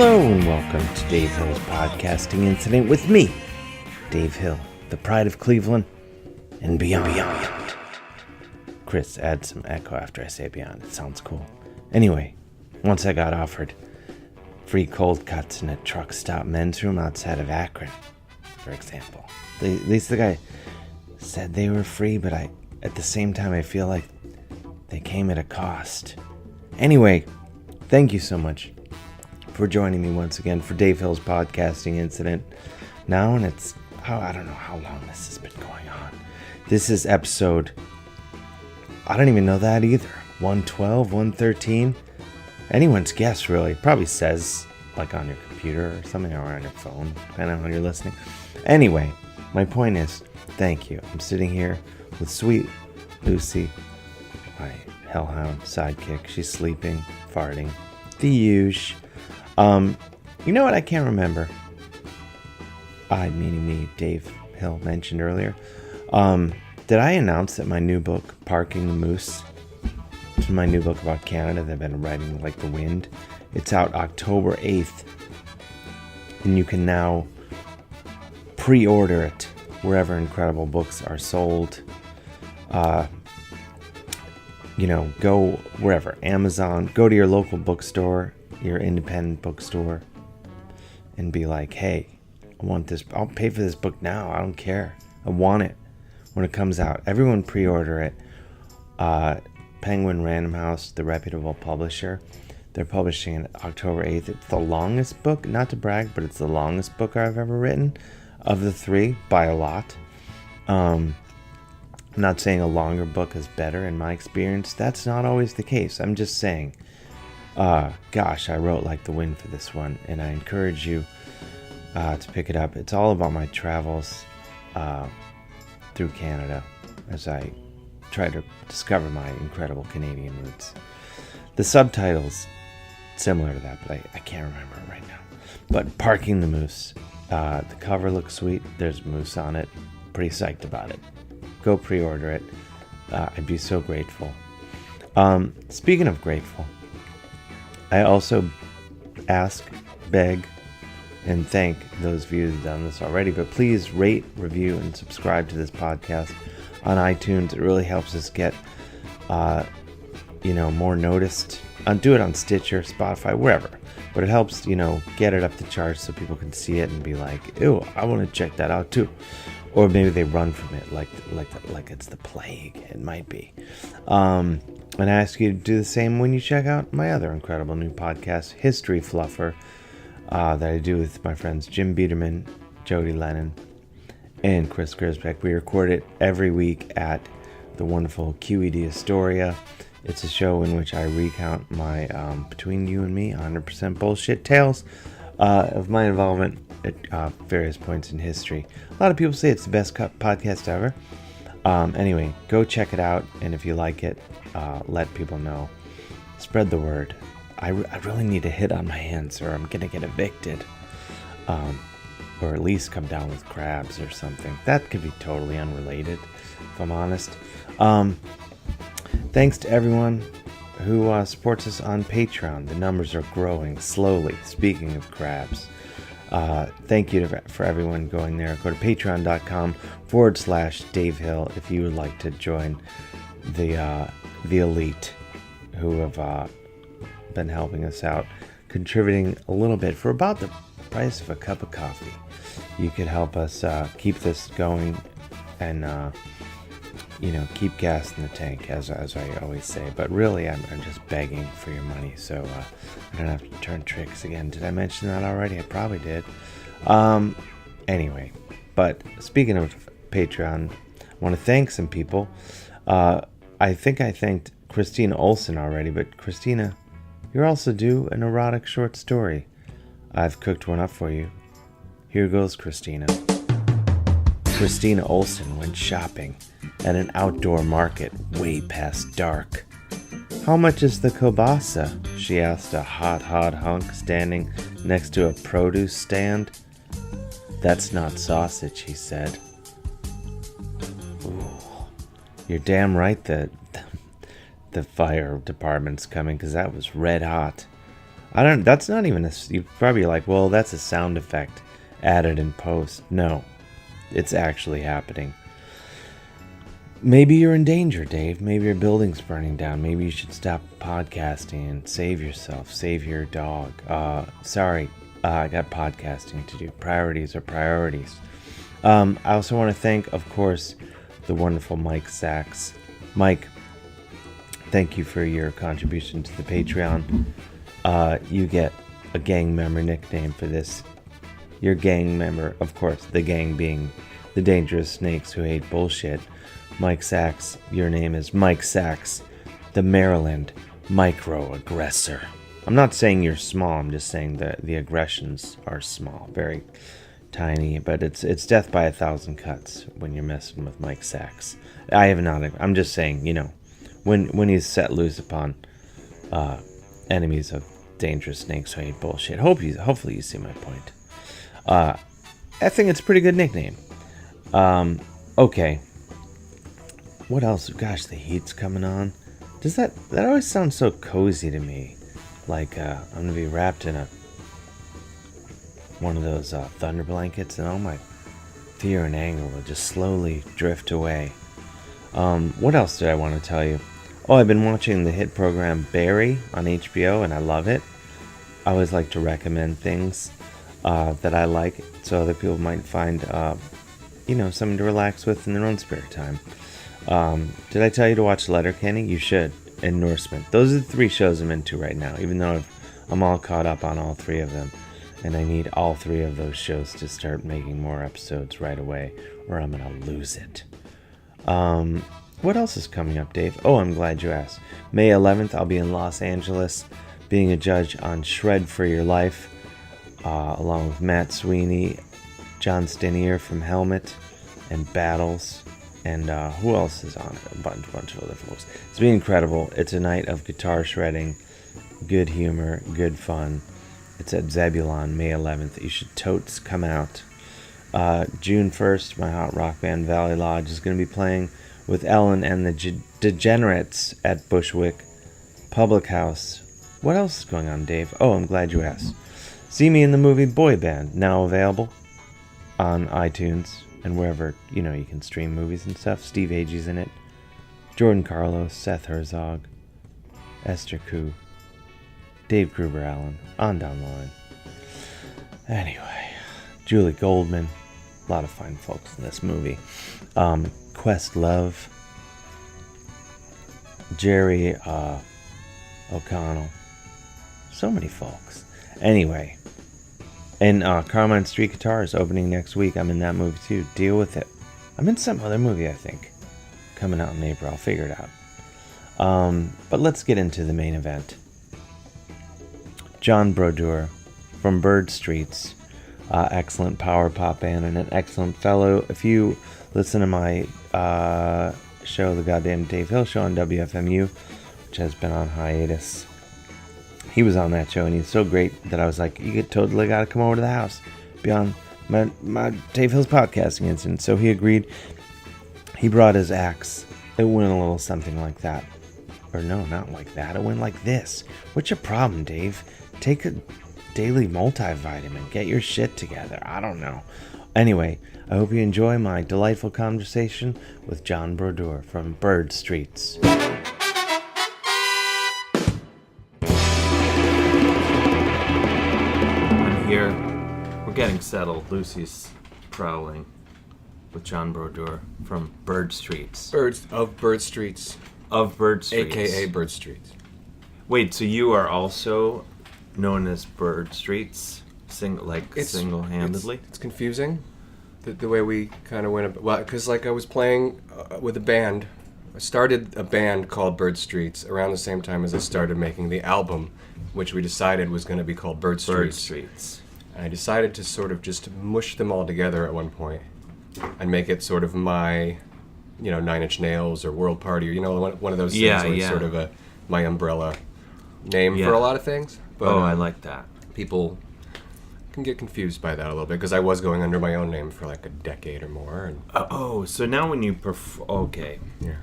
Hello and welcome to Dave Hill's podcasting incident with me, Dave Hill, the pride of Cleveland and beyond. Chris, add some echo after I say beyond. It sounds cool. Anyway, once I got offered free cold cuts in a truck stop men's room outside of Akron, for example. At least the guy said they were free, but at the same time, I feel like they came at a cost. Anyway, thank you so much for joining me once again for Dave Hill's podcasting incident. Now, and I don't know how long this has been going on. This is episode, I don't even know that either. 112, 113. Anyone's guess, really. Probably says, like on your computer or something, or on your phone, depending on when you're listening. Anyway, my point is, thank you. I'm sitting here with sweet Lucy, my hellhound sidekick. She's sleeping, farting, the huge. You know what? I can't remember. I, meaning me, Dave Hill, mentioned earlier. Did I announce that my new book, Parking the Moose, which is my new book about Canada that I've been writing like the wind, it's out October 8th. And you can now pre-order it wherever incredible books are sold. Go wherever. Amazon. Go to your local bookstore, your independent bookstore, and be like, hey, I want this. I'll pay for this book now. I don't care. I want it when it comes out. Everyone pre-order it. Penguin Random House, the reputable publisher, they're publishing it October 8th. It's the longest book, not to brag, but it's the longest book I've ever written of the three by a lot. I'm not saying a longer book is better in my experience. That's not always the case. I'm just saying, gosh, I wrote like the wind for this one, and I encourage you to pick it up. It's all about my travels through Canada as I try to discover my incredible Canadian roots. The subtitle's similar to that, but I can't remember it right now. But Parking the Moose. The cover looks sweet. There's a moose on it. Pretty psyched about it. Go pre-order it. I'd be so grateful. Speaking of grateful, I also ask, beg, and thank those of you who've done this already, but please rate, review, and subscribe to this podcast on iTunes. It really helps us get, more noticed. Do it on Stitcher, Spotify, wherever. But it helps, get it up the charts so people can see it and be like, ew, I want to check that out too. Or maybe they run from it like it's the plague. It might be. And I ask you to do the same when you check out my other incredible new podcast, History Fluffer, that I do with my friends Jim Biederman, Jody Lennon, and Chris Gersbeck. We record it every week at the wonderful QED Astoria. It's a show in which I recount my, between you and me, 100% bullshit tales of my involvement at various points in history. A lot of people say it's the best podcast ever. Anyway, go check it out, and if you like it, let people know. Spread the word. I really need a hit on my hands, or I'm going to get evicted. Or at least come down with crabs or something. That could be totally unrelated, if I'm honest. Thanks to everyone who supports us on Patreon. The numbers are growing slowly. Speaking of crabs. Thank you for everyone going there. Go to patreon.com/Dave Hill if you would like to join the elite who have been helping us out, contributing a little bit for about the price of a cup of coffee. You could help us keep this going and keep gas in the tank, as I always say. But really, I'm just begging for your money, so I don't have to turn tricks again. Did I mention that already? I probably did. Anyway, but speaking of Patreon, I want to thank some people. I think I thanked Christina Olsen already, but Christina, you're also due an erotic short story. I've cooked one up for you. Here goes, Christina. Christina Olsen went shopping at an outdoor market way past dark. How much is the kielbasa? She asked a hot hunk standing next to a produce stand. That's not sausage, he said. Ooh, you're damn right that the fire department's coming, because that was red hot. That's not even you're probably like, well, that's a sound effect added in post. No, it's actually happening. Maybe you're in danger, Dave. Maybe your building's burning down. Maybe you should stop podcasting and save yourself. Save your dog. Sorry, I got podcasting to do. Priorities are priorities. I also want to thank, of course, the wonderful Mike Sachs. Mike, thank you for your contribution to the Patreon. You get a gang member nickname for this. Your gang member, of course, the gang being the dangerous snakes who hate bullshit. Mike Sachs, your name is Mike Sachs, the Maryland microaggressor. I'm not saying you're small, I'm just saying that the aggressions are small, very tiny, but it's death by 1,000 cuts when you're messing with Mike Sachs. I'm just saying, when he's set loose upon enemies of dangerous snakes who hate bullshit. Hopefully you see my point. I think it's a pretty good nickname. Okay. What else? Gosh, the heat's coming on. Does that always sounds so cozy to me? Like I'm gonna be wrapped in one of those thunder blankets, and all my fear and anger will just slowly drift away. What else did I want to tell you? Oh, I've been watching the hit program Barry on HBO, and I love it. I always like to recommend things that I like, so other people might find something to relax with in their own spare time. Did I tell you to watch Letterkenny? You should. And Norseman. Those are the 3 shows I'm into right now, even though I'm all caught up on all 3 of them. And I need all 3 of those shows to start making more episodes right away, or I'm going to lose it. What else is coming up, Dave? Oh, I'm glad you asked. May 11th, I'll be in Los Angeles being a judge on Shred for Your Life, along with Matt Sweeney, John Stenier from Helmet, and Battles. And who else is on it? A bunch of other folks. It's been incredible. It's a night of guitar shredding, good humor, good fun. It's at Zebulon, May 11th. You should totes come out. June 1st, my hot rock band Valley Lodge is going to be playing with Ellen and the Degenerates at Bushwick Public House. What else is going on, Dave? Oh, I'm glad you asked. See me in the movie Boy Band, now available on iTunes and wherever, you can stream movies and stuff. Steve Agee's in it. Jordan Carlos, Seth Herzog, Esther Koo, Dave Gruber-Allen, on down the line. Anyway, Julie Goldman, a lot of fine folks in this movie. Questlove, Jerry O'Connell, so many folks. Anyway, and Carmine Street Guitar is opening next week. I'm in that movie too. Deal with it. I'm in some other movie, I think, coming out in April. I'll figure it out. But let's get into the main event. John Brodeur from Bird Streets, excellent power pop band and an excellent fellow. If you listen to my show, the goddamn Dave Hill Show on WFMU, which has been on hiatus, he was on that show, and he's so great that I was like, you totally got to come over to the house, be on my Dave Hill's podcasting incident. So he agreed. He brought his axe. It went a little something like that. Or no, not like that. It went like this. What's your problem, Dave? Take a daily multivitamin. Get your shit together. I don't know. Anyway, I hope you enjoy my delightful conversation with John Brodeur from Bird Streets. Here, we're getting settled. Lucy's prowling with John Brodeur from Bird Streets. Bird Streets. Of Bird Streets. AKA Bird Streets. Wait, so you are also known as Bird Streets? Single-handedly? It's confusing, the way we kind of went about. Well, because I was playing with a band. I started a band called Bird Streets around the same time as I started making the album, which we decided was going to be called Bird Streets. Bird Streets. And I decided to sort of just mush them all together at one point and make it sort of my, Nine Inch Nails or World Party, or, one of those things where it's sort of my umbrella name for a lot of things. But, I like that. People can get confused by that a little bit because I was going under my own name for like a decade or more. And so now when you okay. Yeah.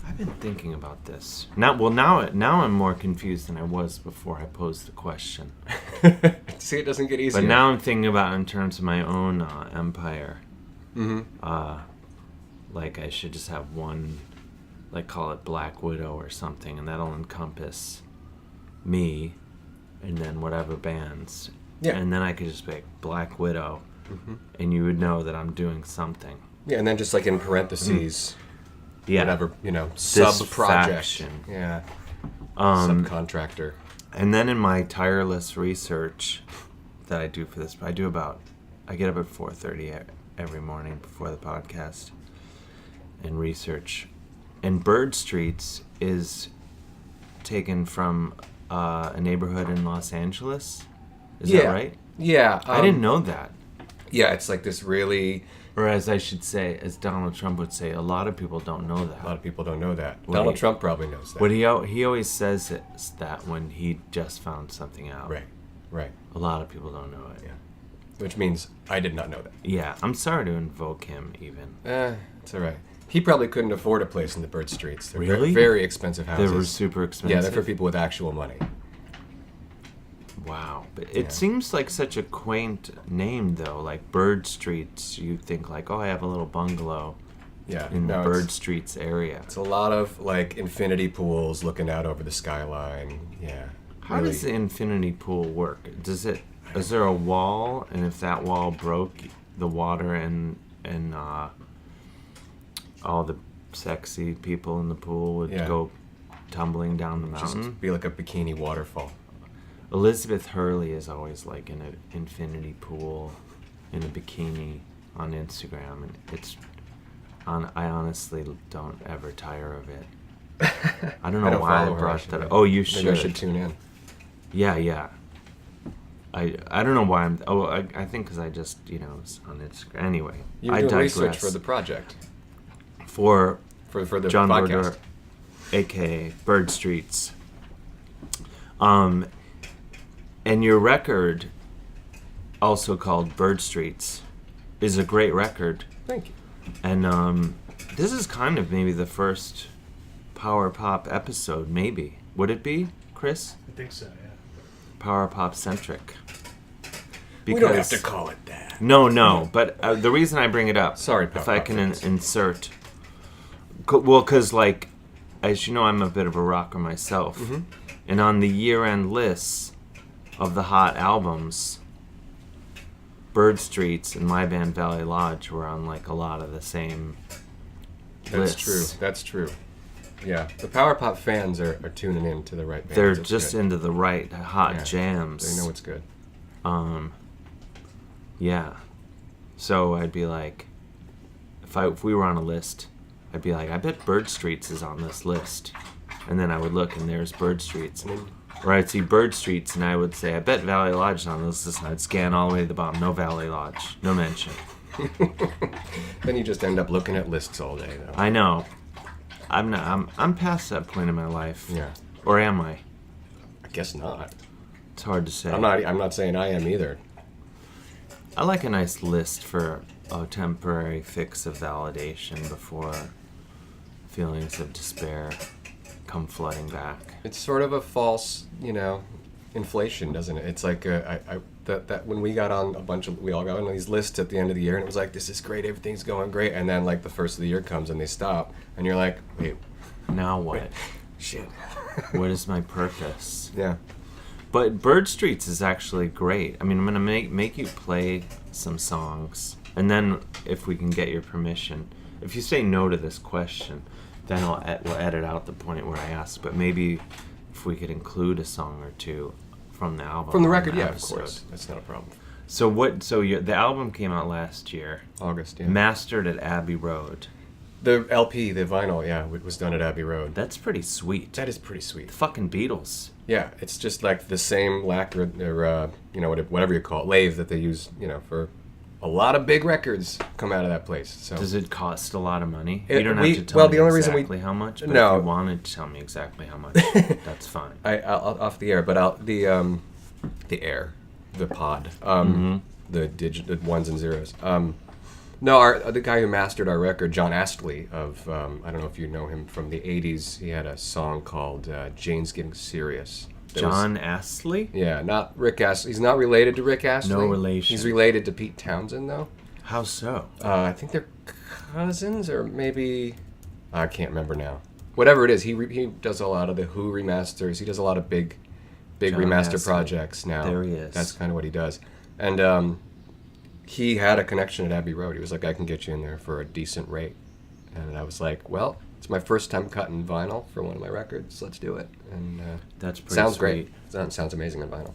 I've been thinking about this. Now I'm more confused than I was before I posed the question. See, it doesn't get easier. But now I'm thinking about it in terms of my own empire. Mm-hmm. Like I should just have one, like call it Black Widow or something, and that'll encompass me, and then whatever bands. Yeah. And then I could just be like Black Widow, and you would know that I'm doing something. Yeah, and then just like in parentheses, whatever, This sub-project. faction. Yeah. Subcontractor. And then in my tireless research that I do for this, I get up at 4:30 every morning before the podcast and research. And Bird Streets is taken from a neighborhood in Los Angeles. Is that right? Yeah. I didn't know that. Yeah, it's like this really... Or as I should say, as Donald Trump would say, a lot of people don't know that. A lot of people don't know that. Donald Trump probably knows that. What he always says is that when he just found something out. Right. A lot of people don't know it. Yeah. Which means I did not know that. Yeah, I'm sorry to invoke him even. It's all right. He probably couldn't afford a place in the Bird Streets. They're really? Very expensive houses. They were super expensive? Yeah, they're for people with actual money. Wow. But it seems like such a quaint name, though. Like Bird Streets, you think like, oh, I have a little bungalow in the Bird Streets area. It's a lot of like infinity pools looking out over the skyline. Yeah. How does the infinity pool work? Is there a wall, and if that wall broke, the water and all the sexy people in the pool would go tumbling down the mountain? Just be like a bikini waterfall. Elizabeth Hurley is always like in an infinity pool in a bikini on Instagram, and I honestly don't ever tire of it. I don't know why I brought that up. Oh, you should. Maybe I should tune in. Yeah. I don't know why I'm... Oh, I think because I just, it's on Instagram. Anyway, I digress. Research for the project. For the John podcast. Brodeur, a.k.a. Bird Streets. And your record, also called Bird Streets, is a great record. Thank you. And this is kind of maybe the first Power Pop episode, maybe. Would it be, Chris? I think so, yeah. Power Pop centric. We don't have to call it that. No. But the reason I bring it up, sorry, if I can insert, because like, as you know, I'm a bit of a rocker myself, and on the year-end lists of the hot albums, Bird Streets and my band Valley Lodge were on like a lot of the same lists. That's true. Yeah, the Power Pop fans are tuning in to the right bands. They're just into the right hot jams. They know it's good. Yeah. So I'd be like, if we were on a list, I'd be like, I bet Bird Streets is on this list. And then I would look, and there's Bird Streets. Or I'd see Bird Streets, and I would say, I bet Valley Lodge is on this list. And I'd scan all the way to the bottom. No Valley Lodge. No mention. Then you just end up looking at lists all day, though. I know. I'm past that point in my life. Yeah. Or am I? I guess not. It's hard to say. I'm not saying I am either. I like a nice list for a temporary fix of validation before feelings of despair come flooding back. It's sort of a false, inflation, doesn't it? It's like that when we got on we all got on these lists at the end of the year, and it was like, this is great, everything's going great, and then like the first of the year comes and they stop, and you're like, wait, now what? Shit. What is my purpose? Yeah. But Bird Streets is actually great. I mean, I'm gonna make you play some songs, and then if we can get your permission, if you say no to this question, then we'll edit out the point where I ask. But maybe if we could include a song or two from the album. From the record, yeah, of course. That's not a problem. So the album came out last year. August, yeah. Mastered at Abbey Road. The LP, the vinyl, yeah, it was done at Abbey Road. That's pretty sweet. That is pretty sweet. The fucking Beatles. Yeah, it's just like the same lacquer, or whatever you call it, lathe that they use, for a lot of big records come out of that place. So does it cost a lot of money? You don't have to tell me exactly how much. But no. If you wanted to tell me exactly how much, that's fine. I'll off the air, but the air, the pod, the ones and zeros. No, the guy who mastered our record, John Astley of I don't know if you know him from the '80s. He had a song called "Jane's Getting Serious." John Astley? Yeah, not Rick Astley. He's not related to Rick Astley. No relation. He's related to Pete Townsend, though. How so? I think they're cousins, or maybe I can't remember now. Whatever it is, he does a lot of the Who remasters. He does a lot of big John remaster Astley. projects now. There he is. That's kind of what he does. And he had a connection at Abbey Road. He was like, I can get you in there for a decent rate. And I was like, well, it's my first time cutting vinyl for one of my records. Let's do it. And that's pretty sounds sweet. Great. Sounds amazing on vinyl.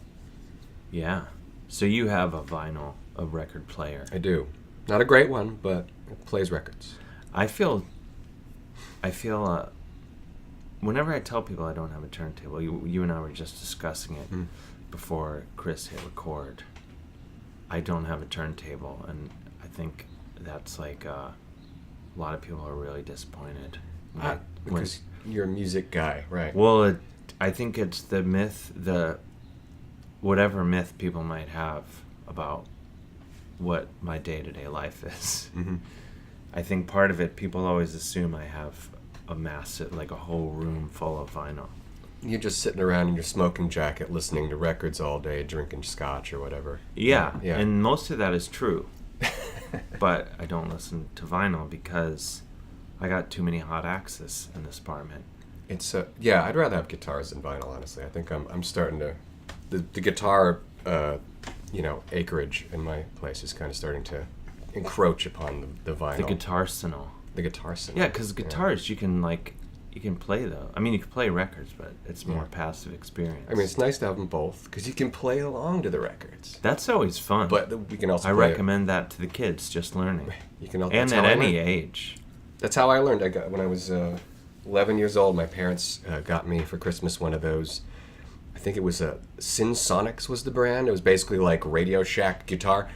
Yeah. So you have a record player. I do. Not a great one, but it plays records. I feel whenever I tell people I don't have a turntable, you and I were just discussing it before Chris hit record. I don't have a turntable, and I think that's like a lot of people are really disappointed. Because you're a music guy, right? Well, I think it's the myth, whatever myth people might have about what my day-to-day life is. Mm-hmm. I think part of it, people always assume I have a massive, like a whole room full of vinyl. You're just sitting around in your smoking jacket listening to records all day, drinking scotch or whatever. Yeah. And most of that is true. But I don't listen to vinyl because I got too many hot axes in this apartment. It's I'd rather have guitars than vinyl, honestly. I think I'm starting to the guitar acreage in my place is kind of starting to encroach upon the vinyl. The guitarsenal. Yeah, because guitars you can play though. I mean, you can play records, but it's more passive experience. I mean, it's nice to have them both because you can play along to the records. That's always fun. But we can also. I recommend that to the kids just learning. You can. And at any age. That's how I learned. When I was 11 years old. My parents got me for Christmas one of those. I think it was Sinsonics was the brand. It was basically like Radio Shack guitar.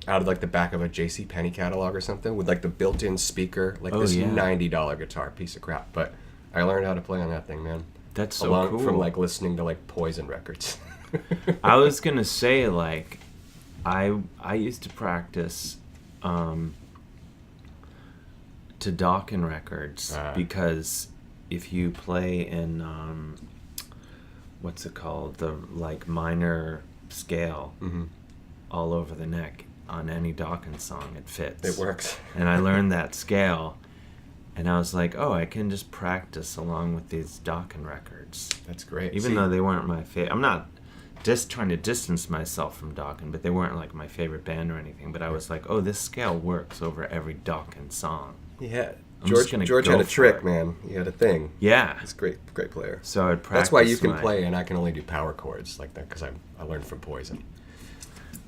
Out of like the back of a J.C. Penney catalog or something with like the built-in speaker, like $90 guitar piece of crap. But I learned how to play on that thing, man. That's so cool. From like listening to like Poison records. I was gonna say like, I used to practice to Dokken records because if you play in what's it called, the like minor scale all over the neck on any Dokken song, it fits. It works. And I learned that scale, and I was like, oh, I can just practice along with these Dokken records. That's great. Even though they weren't my favorite. I'm not just trying to distance myself from Dokken, but they weren't like my favorite band or anything. But I was like, oh, this scale works over every Dokken song. Yeah. George had a trick, man. He had a thing. Yeah. He's a great player. So I'd practice. That's why you can play, and I can only do power chords like that because I learned from Poison.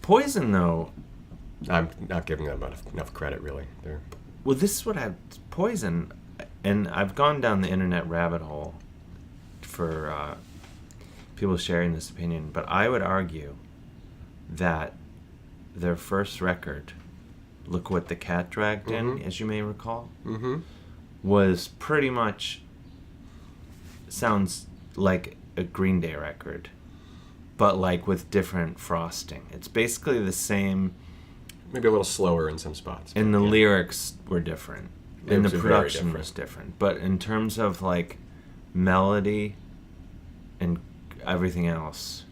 Poison, though. I'm not giving them enough credit, really. Well, this is what Poison, and I've gone down the internet rabbit hole for people sharing this opinion, but I would argue that their first record, Look What the Cat Dragged In, as you may recall, was pretty much, sounds like a Green Day record, but like with different frosting. It's basically the same. Maybe a little slower in some spots. And the lyrics were different. And the production was different. But in terms of like melody and everything else,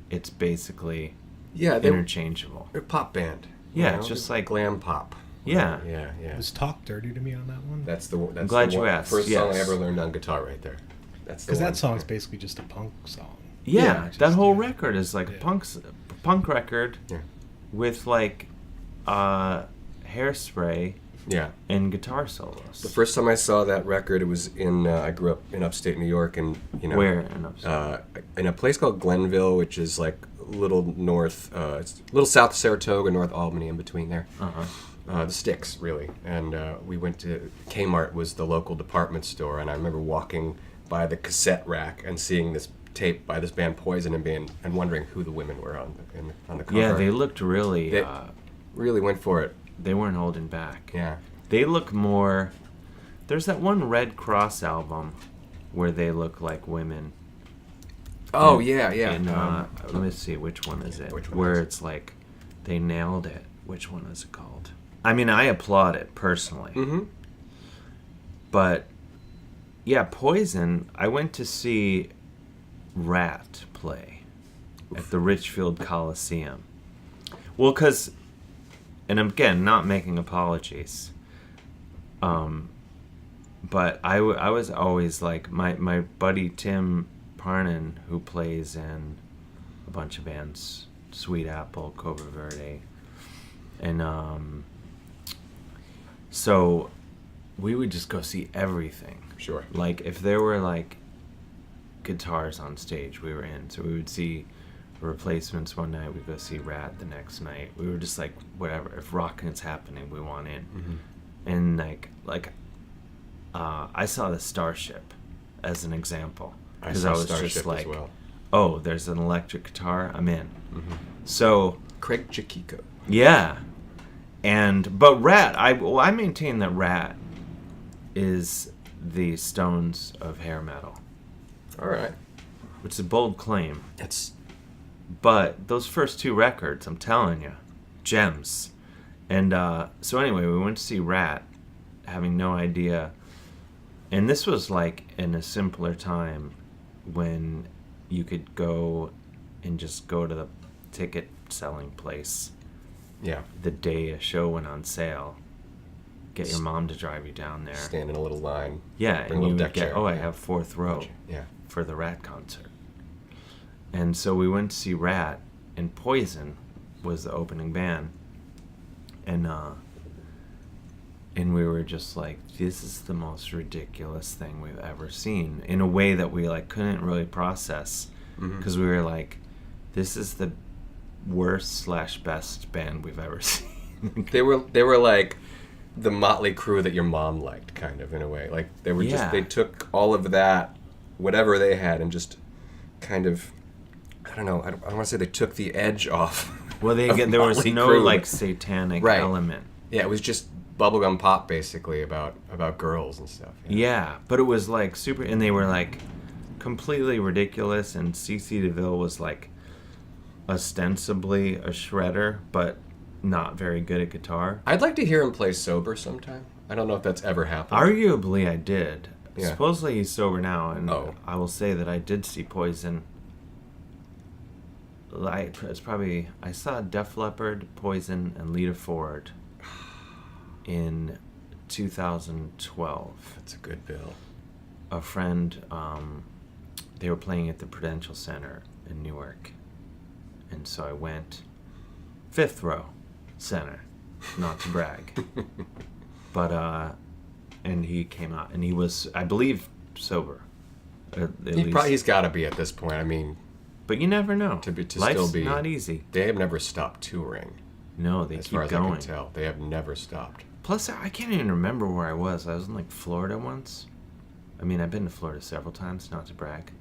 it's basically interchangeable. They're a pop band. Yeah, it's just like glam pop. Yeah. Yeah. Was Talk Dirty to Me on that one? That's the I'm glad you asked. First song I ever learned on guitar right there. Because that song's basically just a punk song. Yeah, that whole record is like a punk record with like hairspray and guitar solos. The first time I saw that record, it was in I grew up in upstate New York, and where in upstate? In a place called Glenville, which is like a little north, it's a little south of Saratoga, North Albany, in between there. The sticks, really. And we went to Kmart, was the local department store, and I remember walking by the cassette rack and seeing this tape by this band Poison and wondering who the women were on the cover. Yeah, they looked really. They really went for it. They weren't holding back. Yeah. They look more. There's that one Red Cross album where they look like women. Oh, yeah. And, let me see, which one is it? Which one where is it? It's like they nailed it. Which one is it called? I mean, I applaud it personally. Mm-hmm. But, yeah, Poison, I went to see Rat play at the Richfield Coliseum. Well, because, and again, not making apologies, but I was always like, my buddy Tim Parnan, who plays in a bunch of bands, Sweet Apple, Cobra Verde, and so we would just go see everything. Sure. Like, if there were, like, guitars on stage, we were in. So we would see Replacements one night, we'd go see Rat the next night. We were just like, whatever. If rockin's happening, we want in. Mm-hmm. And, I saw the Starship as an example. Because I was Starship just like, as well. oh, there's an electric guitar, I'm in. Mm-hmm. So... Craig Chiquiko. Yeah. But Rat, I maintain that Rat is the Stones of hair metal. All right. Which is a bold claim. But those first two records, I'm telling you, gems. And so anyway, we went to see Rat, having no idea. And this was like in a simpler time when you could go and just go to the ticket selling place. Yeah. The day a show went on sale. Get your mom to drive you down there. Stand in a little line. Yeah, and you would get, chair. I have fourth row for the Rat concert. And so we went to see Rat, and Poison was the opening band. And we were just like, this is the most ridiculous thing we've ever seen, in a way that we like couldn't really process, because we were like, this is the worst/best band we've ever seen. They were like the Motley Crue that your mom liked, kind of, in a way. Like, they were just, they took all of that, whatever they had, and just kind of, I don't know, I don't want to say they took the edge off. Well, there was no Crue. like satanic element. Yeah, it was just bubblegum pop, basically, about girls and stuff. Yeah, but it was like super, and they were like completely ridiculous, and CC DeVille was like ostensibly a shredder, but not very good at guitar. I'd like to hear him play sober sometime. I don't know if that's ever happened. Arguably, I did. Yeah. Supposedly he's sober now, and I will say that I did see Poison. I saw Def Leppard, Poison, and Lita Ford in 2012. That's a good bill. A friend, they were playing at the Prudential Center in Newark, and so I went fifth row center, not to brag. But and he came out, and he was, I believe, sober. He's got to be at this point. I mean, but you never know. To Life's still be not easy. They have never stopped touring. No, they as keep far as going. I can tell, they have never stopped. Plus, I can't even remember where I was. I was in like Florida once. I mean, I've been to Florida several times, not to brag,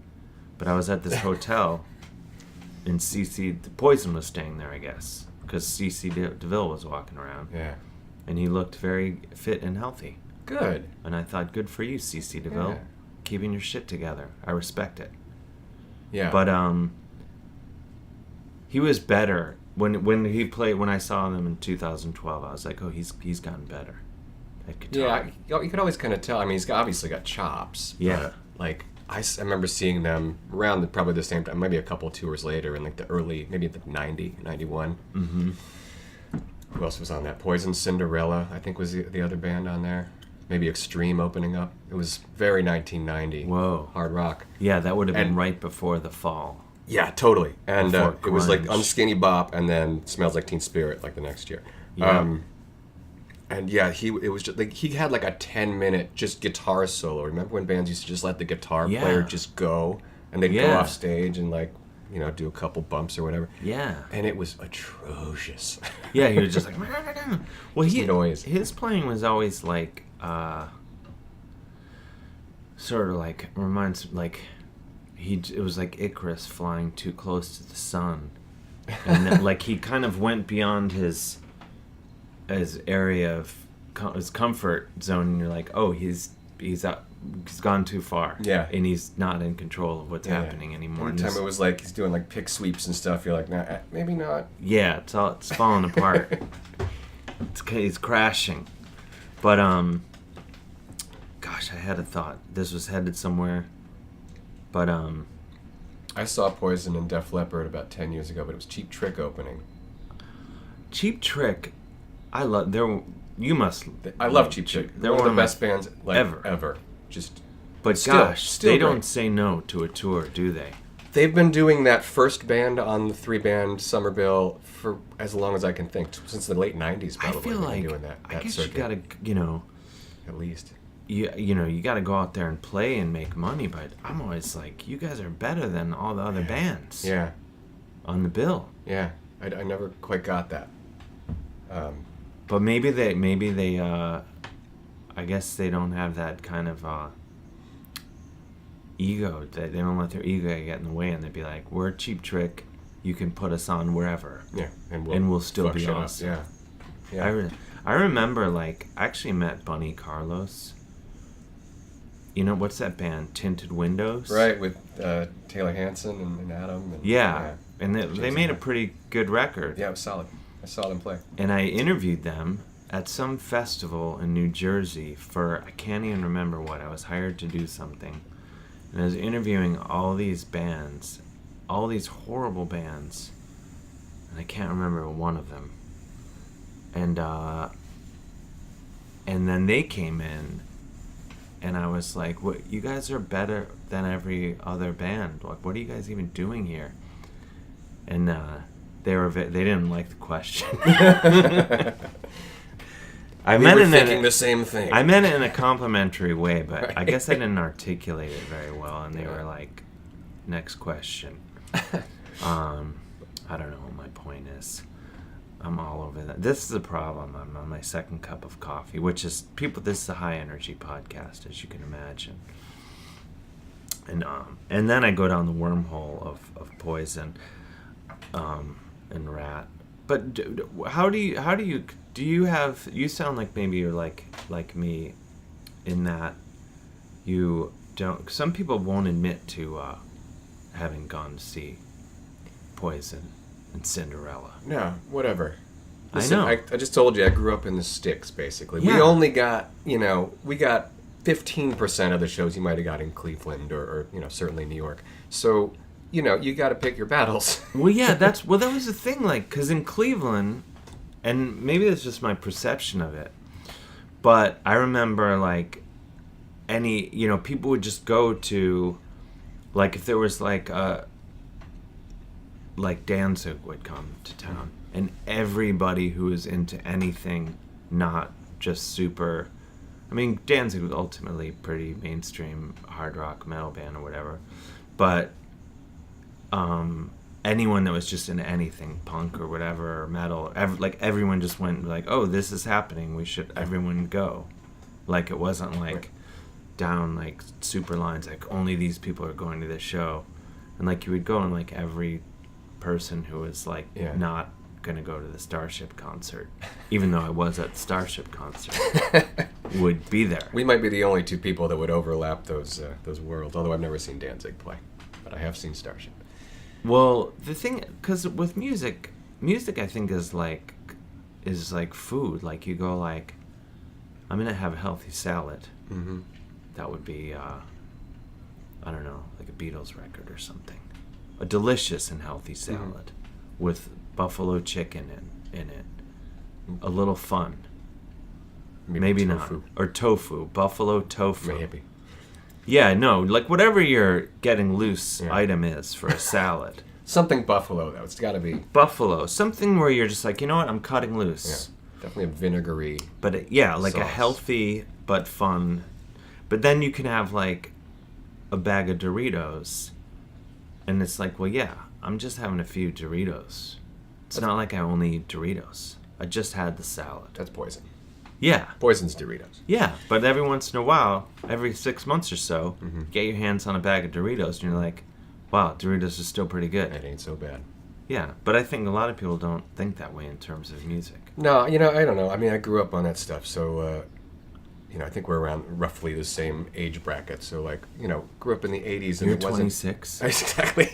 but I was at this hotel, and CC Poison was staying there, I guess, because CC DeVille was walking around. Yeah. And he looked very fit and healthy. Good. And I thought, good for you, CC DeVille. Yeah. Keeping your shit together. I respect it. Yeah. But he was better when he played. When I saw him in 2012, I was like, oh, he's gotten better at guitar. Yeah, you could always kind of tell. I mean, he's obviously got chops. Yeah. But, like, I remember seeing them around probably the same time, maybe a couple of tours later, in like the early, maybe the 90, 91. Mm-hmm. Who else was on that? Poison, Cinderella, I think was the other band on there. Maybe Extreme opening up. It was very 1990. Whoa. Hard rock. Yeah, that would have been right before the fall. Yeah, totally. And Before it was like grunge. Unskinny Bop, and then Smells Like Teen Spirit, like the next year. Yeah. And yeah, it was just like he had like a 10-minute just guitar solo. Remember when bands used to just let the guitar player just go, and they'd go off stage and like, you know, do a couple bumps or whatever. Yeah. And it was atrocious. Yeah, he was just like, well, his playing was always like, sort of like reminds like it was like Icarus flying too close to the sun, and then, like, he kind of went beyond his area of his comfort zone, and you're like, oh, he's gone too far. Yeah. And he's not in control of what's happening anymore. Every time it was like he's doing like pick sweeps and stuff, you're like, nah, maybe not. Yeah, it's falling apart. He's crashing. But, gosh, I had a thought. This was headed somewhere. But, I saw Poison and Def Leppard about 10 years ago, but it was Cheap Trick opening. Cheap Trick, I love. I love Cheap Trick. They're one of the best bands ever. Just. But gosh, they don't say no to a tour, do they? They've been doing that first band on the 3-band summer bill for as long as I can think, since the late 90s probably. I feel like doing that I guess circuit. you gotta, at least. You gotta go out there and play and make money. But I'm always like, you guys are better than all the other bands. Yeah. On the bill. Yeah, I never quite got that. But maybe they I guess they don't have that kind of ego. They don't let their ego get in the way, and they'd be like, we're Cheap Trick, you can put us on wherever. Yeah, and we'll still be awesome. Yeah. I remember, like, I actually met Bunny Carlos. You know, what's that band, Tinted Windows? Right, with Taylor Hanson and Adam. And they made a pretty good record. Yeah, it was solid. I saw them play. And I interviewed them at some festival in New Jersey for, I can't even remember what. I was hired to do something. And I was interviewing all these bands, all these horrible bands. And I can't remember one of them. And then they came in, and I was like, "What? You guys are better than every other band. Like, what are you guys even doing here?" And they didn't like the question. We were thinking the same thing. I meant it in a complimentary way, but right. I guess I didn't articulate it very well, and they were like, "Next question." I don't know what my point is. I'm all over that. This is a problem. I'm on my second cup of coffee, which is this is a high energy podcast, as you can imagine. And then I go down the wormhole of Poison, and Rat. But how do you sound like maybe you're like me, in that you don't. Some people won't admit to having gone to see Poison and Cinderella. No, whatever. Listen, I know. I just told you I grew up in the sticks, basically. Yeah. We only got, we got 15% of the shows you might have got in Cleveland or certainly New York. So, you got to pick your battles. Well, yeah, that was the thing, like, because in Cleveland, and maybe that's just my perception of it, but I remember, like, people would just go to, like, if there was, like Danzig would come to town, and everybody who was into anything not just super, I mean, Danzig was ultimately pretty mainstream hard rock metal band or whatever, but anyone that was just into anything, punk or whatever, or metal, everyone just went like, oh, this is happening, everyone go. Like, it wasn't like down like super lines, like only these people are going to this show. And like you would go, and like every person who was like not gonna go to the Starship concert, even though I was at the Starship concert, would be there. We might be the only two people that would overlap those worlds, although I've never seen Danzig play, but I have seen Starship. Well, the thing, because with music I think is like food. Like, you go like, I'm gonna have a healthy salad. Mm-hmm. That would be I don't know, like a Beatles record or something. A delicious and healthy salad with buffalo chicken in it. A little fun. Maybe tofu. not. Or tofu. Buffalo tofu. Maybe. Yeah, no, like whatever your getting loose item is for a salad. Something buffalo, though. It's got to be. Buffalo. Something where you're just like, you know what, I'm cutting loose. Yeah, definitely a vinegary But like sauce. A healthy but fun. But then you can have like a bag of Doritos. And it's like, well, yeah, I'm just having a few Doritos. It's not like I only eat Doritos. I just had the salad. That's Poison. Yeah. Poison's Doritos. Yeah, but every once in a while, every 6 months or so, get your hands on a bag of Doritos, and you're like, wow, Doritos is still pretty good. It ain't so bad. Yeah, but I think a lot of people don't think that way in terms of music. No, I don't know. I mean, I grew up on that stuff, so, I think we're around roughly the same age bracket. So, like, grew up in the 80s. And You're it wasn't... 26? Exactly.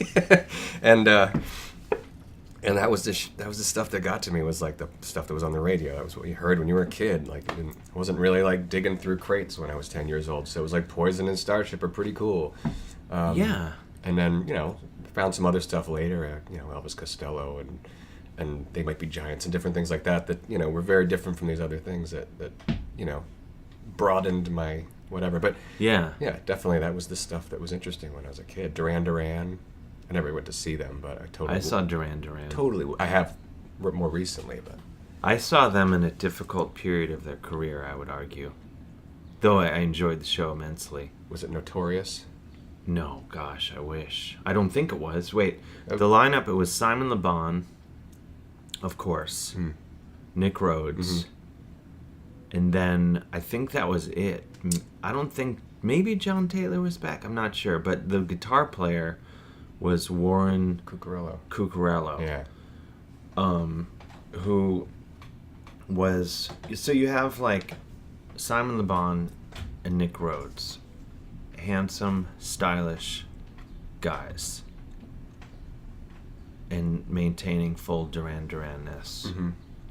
And, And that was the stuff that got to me, was like the stuff that was on the radio. That was what you heard when you were a kid. Like, I wasn't really like digging through crates when I was 10 years old. So it was like Poison and Starship are pretty cool. Yeah. And then, found some other stuff later, Elvis Costello and They Might Be Giants and different things like that were very different from these other things that broadened my whatever. But yeah, definitely that was the stuff that was interesting when I was a kid. Duran Duran. I never went to see them, but I saw Duran Duran. Totally. I have more recently, but I saw them in a difficult period of their career, I would argue. Though I enjoyed the show immensely. Was it Notorious? No, gosh, I wish. I don't think it was. Wait, the lineup, it was Simon Le Bon, of course, Nick Rhodes, and then I think that was it. I don't think, maybe John Taylor was back, I'm not sure, but the guitar player was Warren Cucurello. Yeah. Who was... So you have, like, Simon Le Bon and Nick Rhodes. Handsome, stylish guys. And maintaining full Duran Duran-ness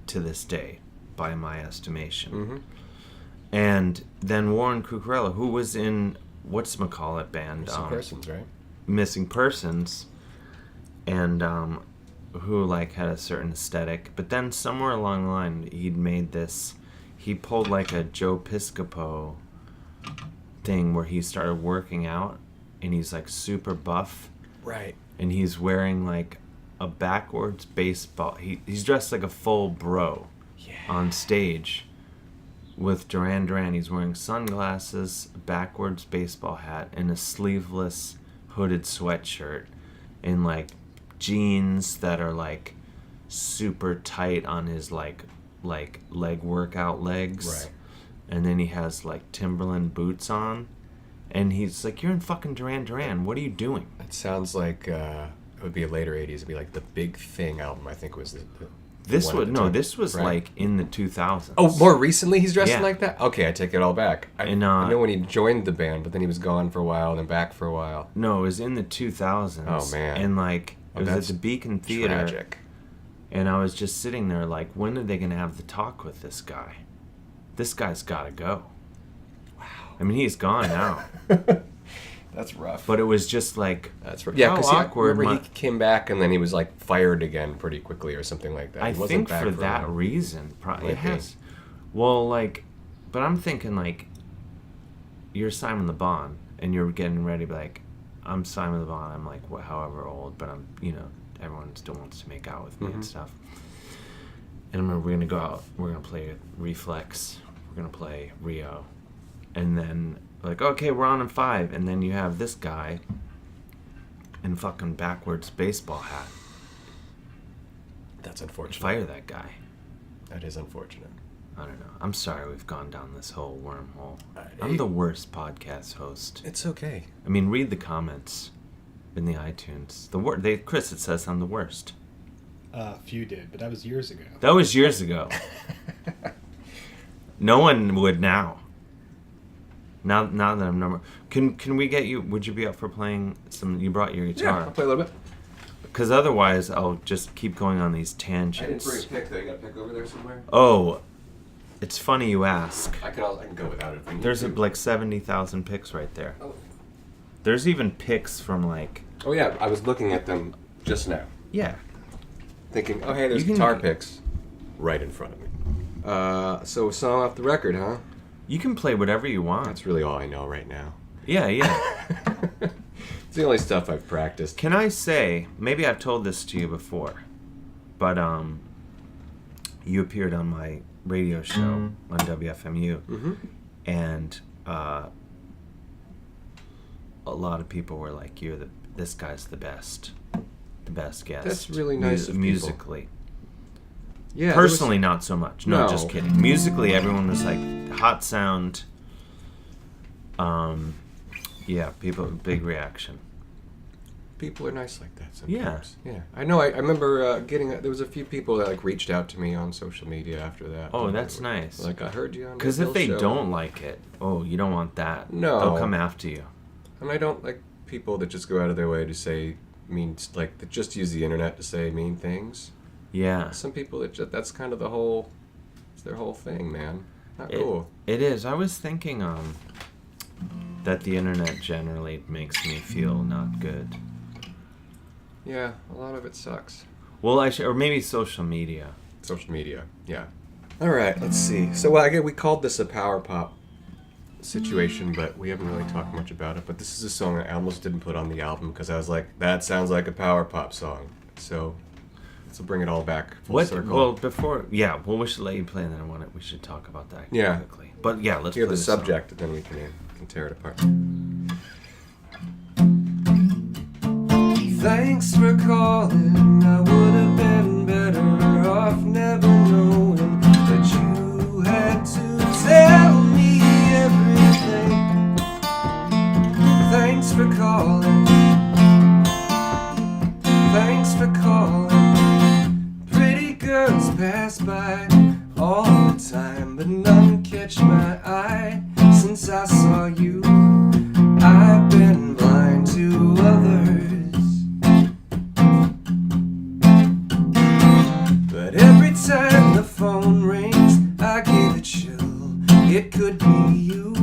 to this day, by my estimation. And then Warren Cucurello, who was in... whatchamacallit band? Missing Persons, right? Missing Persons, and who like had a certain aesthetic, but then somewhere along the line he pulled like a Joe Piscopo thing where he started working out, and he's like super buff, right, and he's wearing like a backwards baseball, he's dressed like a full bro on stage with Duran Duran. He's wearing sunglasses, a backwards baseball hat, and a sleeveless hooded sweatshirt, and like jeans that are like super tight on his like leg workout legs, right? And then he has like Timberland boots on, and he's like, "You're in fucking Duran Duran. What are you doing?" It sounds like it would be a later '80s. It'd be like the Big Thing album, I think was this was right? like in the 2000s. Oh, more recently he's dressing like that? Okay, I take it all back. I know when he joined the band, but then he was gone for a while and then back for a while. No, it was in the 2000s. Oh, man. And like, it was at the Beacon Theater. Tragic. And I was just sitting there like, when are they going to have the talk with this guy? This guy's got to go. Wow. I mean, he's gone now. That's rough. But it was just like, that's rough. Yeah, because awkward. He came back and then he was like fired again pretty quickly or something like that. I think for that reason, probably it has. Well, like, but I'm thinking like, you're Simon Le Bon and you're getting ready to be like, I'm Simon Le Bon. I'm like however old, but I'm everyone still wants to make out with me and stuff. And we're gonna go out. We're gonna play Reflex. We're gonna play Rio, and then. Like, okay, we're on in 5, and then you have this guy in fucking backwards baseball hat. That's unfortunate. Fire that guy. That is unfortunate. I don't know. I'm sorry we've gone down this whole wormhole. I'm the worst podcast host. It's okay. I mean, read the comments in the iTunes. Chris, it says I'm the worst. Few did, but that was years ago. That was years ago. No one would now. Now that I'm number, can we get you? Would you be up for playing some? You brought your guitar. Yeah, I'll play a little bit. Because otherwise, I'll just keep going on these tangents. I didn't bring a pick though. You got a pick over there somewhere? Oh, it's funny you ask. I can go without it. There's like 70,000 picks right there. Oh. There's even picks from like. Oh yeah, I was looking at them just now. Yeah. Thinking, oh hey, there's guitar picks right in front of me. So a song off the record, huh? You can play whatever you want. That's really all I know right now. Yeah. It's the only stuff I've practiced. Can I say, maybe I've told this to you before, but you appeared on my radio show on WFMU, and a lot of people were like, this guy's the best guest. That's really nice of musically. People. Yeah, personally, not so much. No, just kidding. Musically, everyone was like, hot sound. Yeah, people, big reaction. People are nice like that sometimes. Yeah. I know. I remember there was a few people that like reached out to me on social media after that. Oh, that's nice. Like, I heard you on the Because if they show. don't like it, you don't want that. No. They'll come after you. And I don't like people that just go out of their way to say mean, like, that just use the internet to say mean things. Yeah. Some people, that's kind of it's their whole thing, man. Not cool. It is. I was thinking that the internet generally makes me feel not good. Yeah, a lot of it sucks. Well, or maybe social media. Social media, yeah. All right, let's see. So, well, again, we called this a power pop situation, but we haven't really talked much about it. But this is a song I almost didn't put on the album because I was like, that sounds like a power pop song. So, let's bring it all back full circle. Well, we should let you play, and then we should talk about that quickly. But yeah, let's hear play the subject, and then we can tear it apart. Thanks for calling. I would have been better off never knowing that you had to tell me everything. Thanks for calling. Thanks for calling. Pretty girls pass by all the time, but none catch my eye. Since I saw you, I've been blind to others. But every time the phone rings, I get a chill. It could be you,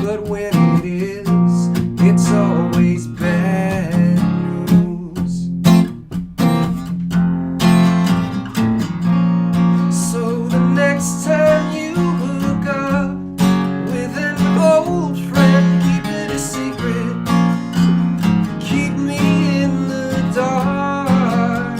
but when it is, it's always bad news. So the next time you hook up with an old friend, keep it a secret. Keep me in the dark.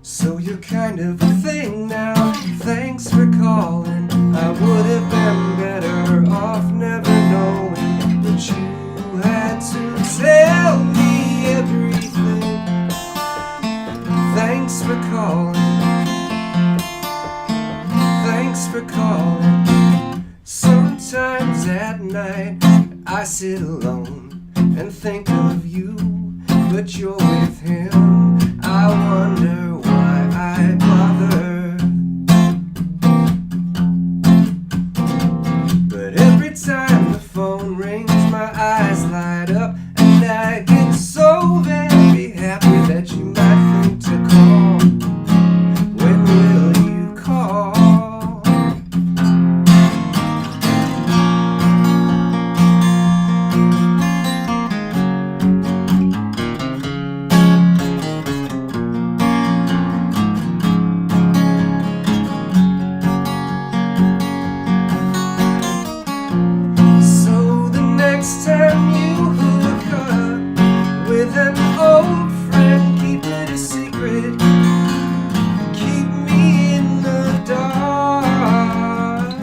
So you're kind of a thing now. Thanks for calling. I would have been better off never knowing that you had to tell me everything. Thanks for calling. Thanks for calling. Sometimes at night I sit alone and think of you, but you're with him. I wonder why I bother. But every time the phone rings, my eyes light up, and I get so very happy that you might think to call. When will you call? So the next time you hook up with an old friend, keep it a secret. Keep me in the dark.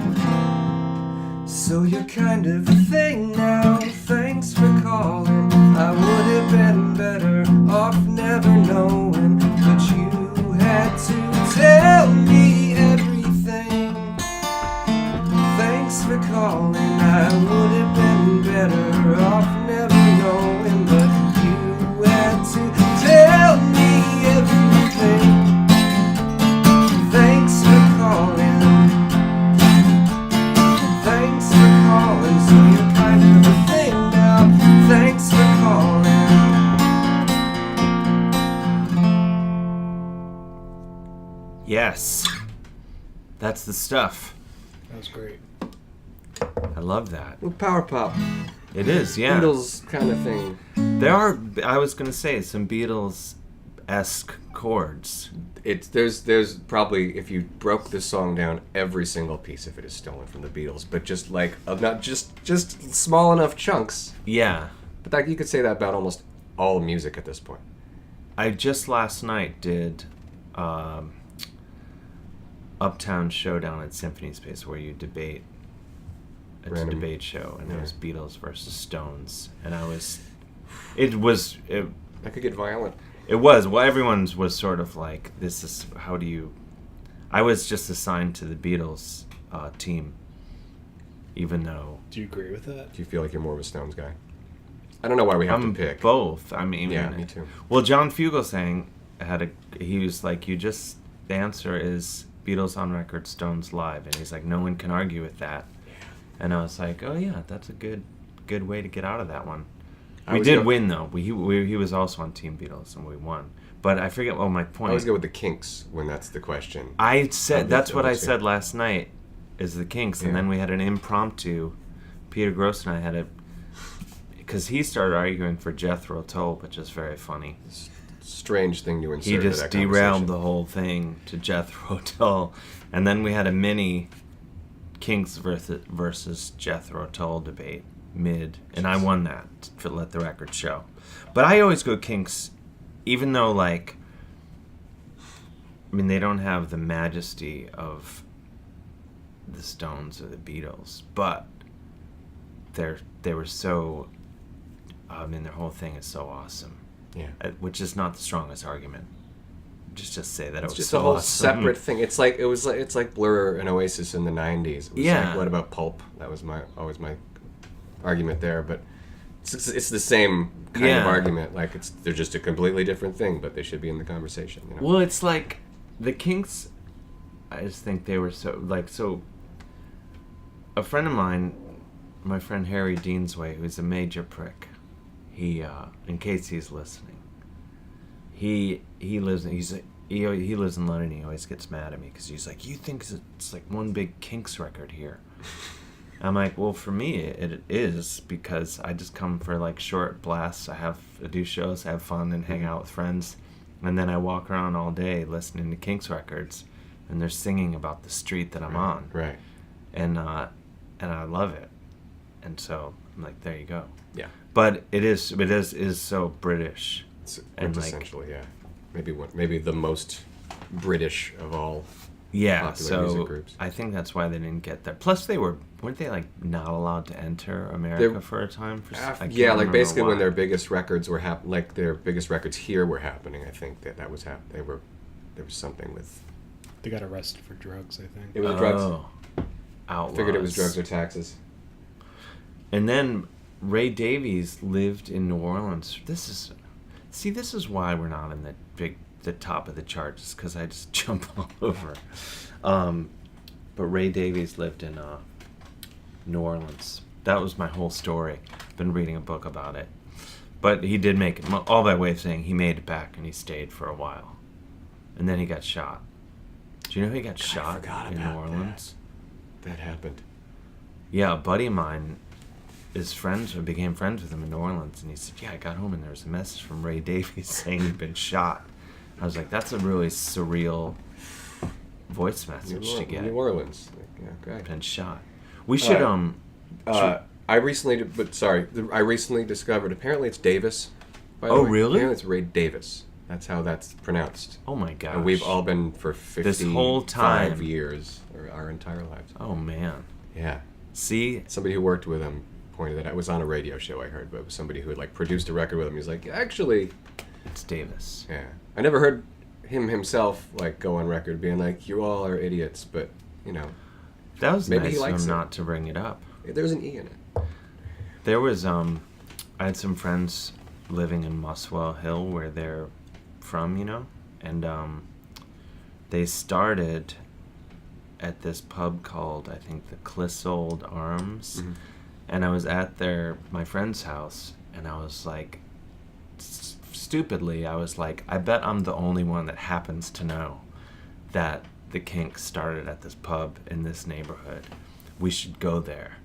So you're kind of a thing now. Thanks for calling. I would have been better off never knowing, but you had to tell me everything. Thanks for calling. I would have been better off never knowing, but you had to tell me everything. Thanks for calling. Thanks for calling. So you're kind of a thing now. Thanks for calling. Yes. That's the stuff. That was great. I love that. Well, power pop. It is, yeah. Beatles kind of thing. There are, I was going to say, some Beatles-esque chords. There's probably, if you broke this song down, every single piece of it is stolen from the Beatles, but just like not just small enough chunks. Yeah. But that, you could say that about almost all music at this point. I just last night did Uptown Showdown at Symphony Space, where you debate. It's a debate show, and it was Beatles versus Stones, and That could get violent. It was. Well, everyone's was sort of like, this is, how do you... I was just assigned to the Beatles team, even though... Do you agree with that? Do you feel like you're more of a Stones guy? I don't know why we have to pick. Both. I mean... Yeah, me too. Well, John Fugelsang he was like, the answer is Beatles on record, Stones live. And he's like, no one can argue with that. And I was like, oh yeah, that's a good way to get out of that one. We did win though. He was also on Team Beatles and we won. But I forget. Oh, my point. I always go with the Kinks when that's the question. I said that's what I said last night. Is the Kinks, and then we had an impromptu. Peter Gross and I had a because he started arguing for Jethro Tull, which is very funny. Strange thing to insert. He just derailed the whole thing to Jethro Tull, and then we had a mini Kinks versus Jethro Tull debate and I won that to let the record show. But I always go Kinks, even though they don't have the majesty of the Stones or the Beatles, but they were so. Their whole thing is so awesome. Yeah, which is not the strongest argument. Just say that it's it was just so a whole awesome. separate thing. It's like Blur and Oasis in the '90s. It was like, what about Pulp? That was always my argument there. But it's the same kind of argument. Like they're just a completely different thing, but they should be in the conversation. You know? Well, it's like the Kinks. I just think they were so. A friend of mine, my friend Harry Deansway, who's a major prick. He, in case he's listening, he lives in London. He always gets mad at me because he's like, "You think it's like one big Kinks record here?" I'm like, "Well, for me, it is because I just come for like short blasts. I do shows, have fun, and hang out with friends, and then I walk around all day listening to Kinks records, and they're singing about the street that I'm on, right? And I love it, and so I'm like, there you go." Yeah. But it is so British. It's essentially, maybe the most British of all popular music groups. I think that's why they didn't get there. Plus, weren't they like not allowed to enter America for a time? Basically when their biggest records were their biggest records here were happening. I think that was happening. There was something with. They got arrested for drugs. I think it was drugs. Outlaws. Figured it was drugs or taxes. And then Ray Davies lived in New Orleans. This is why we're not in the top of the charts, because I just jump all over. But Ray Davies lived in New Orleans. That was my whole story. Been reading a book about it. But he did make it, all by way of saying he made it back and he stayed for a while. And then he got shot. Do you know he got shot in New Orleans? That happened. Yeah, a buddy of mine became friends with him in New Orleans, and he said, I got home and there was a message from Ray Davies saying he'd been shot. I was like, that's a really surreal voice message to get. New Orleans. Yeah, great. Been shot. We should, I recently discovered, apparently it's Davis, by the way. Really? Apparently it's Ray Davis. That's how that's pronounced. Oh my gosh. And we've all been for 55 this whole time. years, or our entire lives. Oh man. Yeah. See? Somebody who worked with him pointed that out. It was on a radio show I heard, but it was somebody who had produced a record with him. He was like, actually, it's Davis. Yeah. I never heard him himself go on record being like, you all are idiots, but that was maybe nice he likes of him it. not to bring it up. There's an E in it. There was I had some friends living in Muswell Hill where they're from, and they started at this pub called, I think, the Clissold Arms. Mm-hmm. And I was at my friend's house, and I was like, stupidly, I was like, I bet I'm the only one that happens to know that the Kinks started at this pub in this neighborhood. We should go there.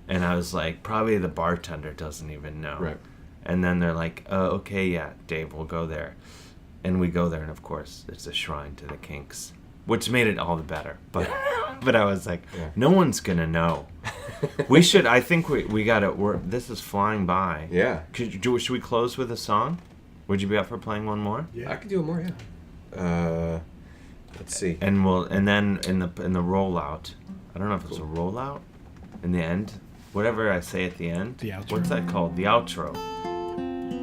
And I was like, probably the bartender doesn't even know. Right. And then they're like, okay, yeah, Dave, we'll go there. And we go there, and of course, it's a shrine to the Kinks, which made it all the better. But but I was like, no one's going to know. We should, I think we got it. This is flying by. Yeah. Should we close with a song? Would you be up for playing one more? Yeah. I could do one more, yeah. Let's see. And then in the rollout, I don't know if it's a rollout in the end. Whatever I say at the end. The outro. What's that called? The outro.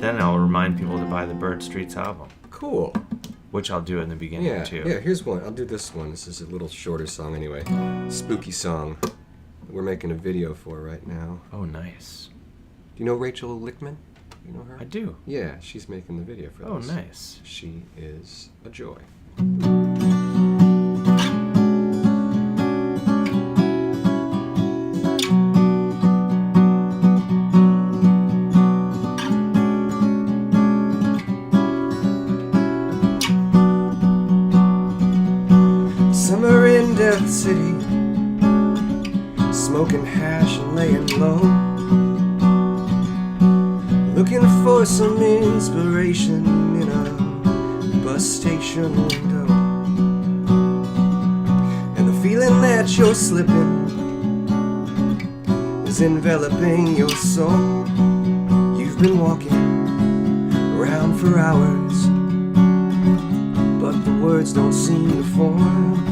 Then I'll remind people to buy the Bird Streets album. Cool. Which I'll do in the beginning, too. Yeah, here's one. I'll do this one. This is a little shorter song anyway. Spooky song. We're making a video for right now. Oh, nice. Do you know Rachel Lichtman? You know her? I do. Yeah, she's making the video for this. Oh, nice. She is a joy. the city, smoking hash and laying low, looking for some inspiration in a bus station window. And the feeling that you're slipping is enveloping your soul. You've been walking around for hours, but the words don't seem to form.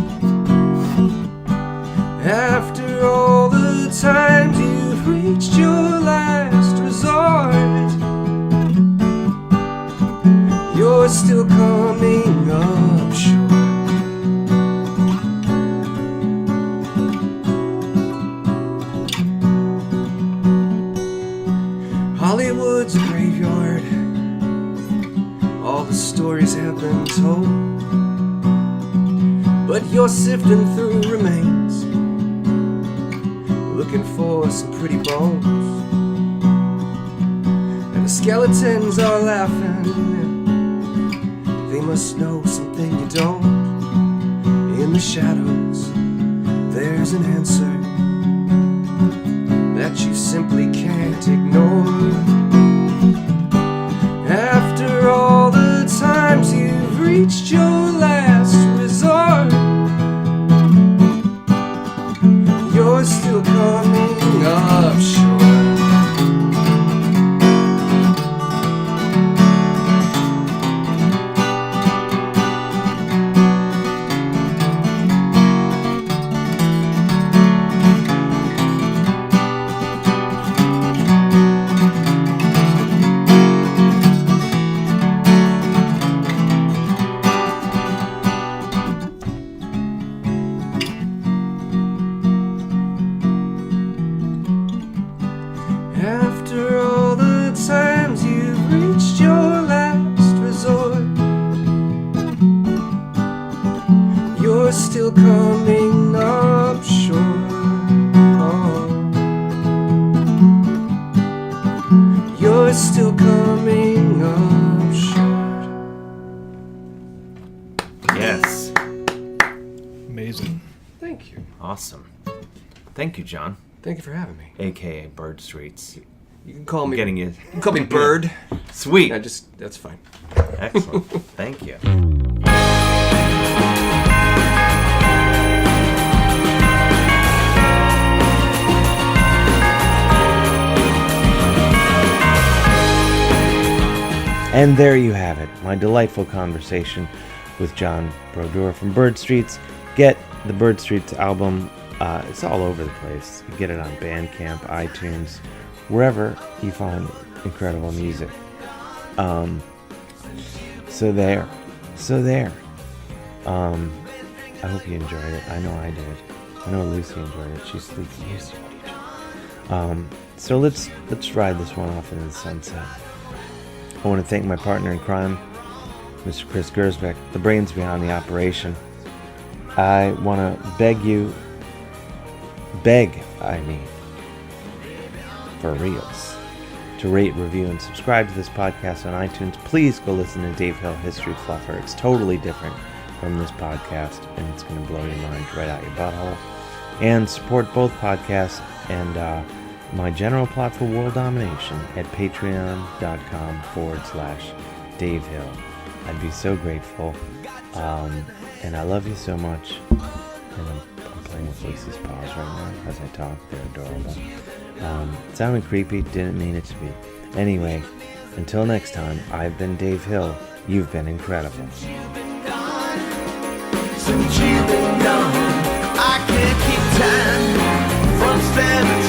After all the times you've reached your last resort, you're still coming up short. Hollywood's a graveyard, all the stories have been told, but you're sifting through remains, looking for some pretty bones. And the skeletons are laughing, they must know something you don't. In the shadows, there's an answer that you simply can't ignore. After all the times you've reached your last resort, you're still coming up short. After all the times you've reached your last resort, you're still coming up short. You're still coming up short. Yes. Amazing. Thank you. Awesome. Thank you, John. Thank you for having me. AKA Bird Streets. You can call me. Getting you. You can call me Bird. Sweet. That's fine. Excellent. Thank you. And there you have it, my delightful conversation with John Brodeur from Bird Streets. Get the Bird Streets album. It's all over the place. You get it on Bandcamp, iTunes, wherever you find incredible music. So there. I hope you enjoyed it. I know I did. I know Lucy enjoyed it. She's sleeping music. So let's ride this one off into the sunset. I want to thank my partner in crime, Mr. Chris Gersbeck, the brains behind the operation. I want to beg, for reals, to rate, review, and subscribe to this podcast on iTunes. Please go listen to Dave Hill History Fluffer. It's totally different from this podcast, and it's going to blow your mind right out your butthole. And support both podcasts and my general plot for world domination at patreon.com/Dave Hill. I'd be so grateful. And I love you so much. And I'm playing with Lucy's paws right now as I talk. They're adorable. It sounded creepy, didn't mean it to be. Anyway, until next time, I've been Dave Hill. You've been incredible. Since you've been gone, I can't keep time from standing